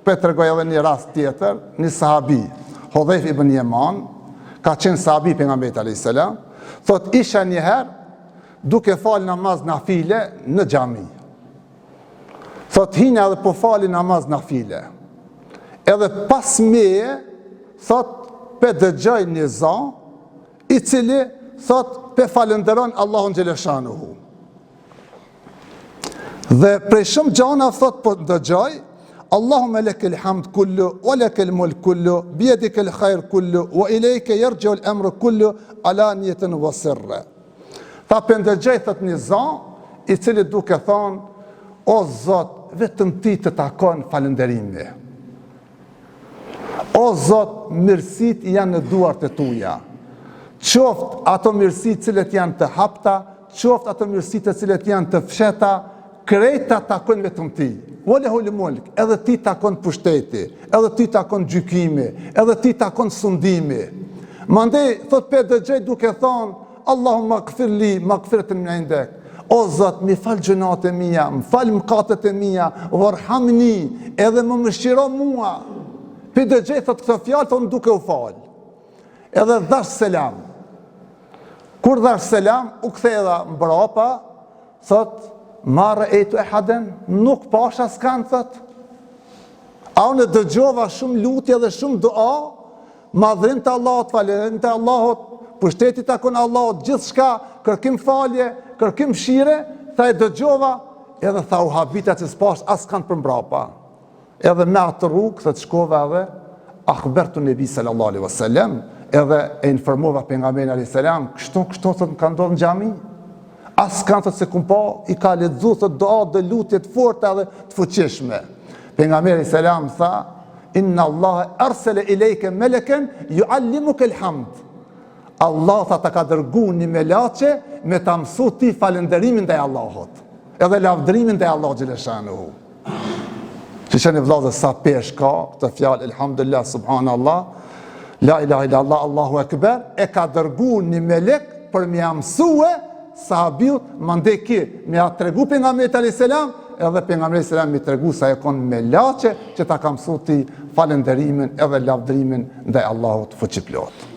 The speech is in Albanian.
për të regoj edhe një rast tjetër, një sahabi, Hudhejf ibn Yaman, ka qenë sahabi pejgamberit alayhis salam, thot isha njëherë duke falë namaz nafile në xhami. Thot hinja edhe po fali namaz nafile. Edhe pas meje, thot pe dëgjoj një zan, i cili thot pe falenderon Allahun xheleshanuhu. Dhe prej shumë gjana thot po dëgjoj, Allahumma lekel hamd kullu, wa lekel mulk kullu, biyadikal khair kullu, wa ilayka yarji'u al-amru kullu, alaniyatan wa sirra. Tha pëndëgjej thot një zan, i cili duke thonë, o Zot, vetëm ti të takon falënderimi. O Zot, mirësit janë në duart e tuja. Qoftë ato mirësit cilët janë të hapta, qoftë ato mirësit cilët janë të fsheta, krejta takon vetëm ti. Walehul mulk, edhe ti takon pushteti, edhe ti takon gjykimi, edhe ti takon sundimi. Mandej, thot për dëgjej duke thonë, Allahumma gfirli, magfiratun min indek. O Zot, mi fal gjunat e mia, më fal mëkatet e mia, warhamni, edhe më mëshiro mua. Për dëgjej thot këto fjalë thonë duke u fal. Edhe dhash selam. Kur dhash selam, u ktheva mbrapa, thot marë e tu e haden, nuk pasha s'kan, thot. A unë dëgjova shumë lutje dhe shumë dua, madhrim të Allahot, falërim të Allahot, pushteti takon Allahot, gjithë shka, kërkim falje, kërkim shire, tha e dëgjova, edhe tha u habita që s'pash as kanë për mbrapa. Edhe me atë rrugë, thët shkova edhe, akhbertu nebi sallallahu alaihi wasallam, edhe e informova pejgamberin alayhis salam, kështu thët më ka ndodhur në xhami. As kanë thët se kum pa, i ka lexuar thët dua dhe lutje të forta dhe të fuqishme. Pejgamberi selam tha, inna Allah arsala ilayka malakan yuallimuka alhamd. Allah tha ta ka dërgu një melaçe me ta mësu ti falënderimin ndaj Allahut, edhe lavdrimin ndaj Allahut xheleshanuhu. Që shani vëllezër sa pesh ka këtë fjalë elhamdulillah subhanallah, la ilaha illallah Allahu akbar, e ka dërgu një melek për më mësue sahabiut, mandej ki me a tregu pejgamberit alayhis salam, edhe pejgamberi alayhis salam mi tregu sa e kon me laçe që ta ka mësuar ti falënderimin edhe lavdrimin ndaj Allahut fuqiplot.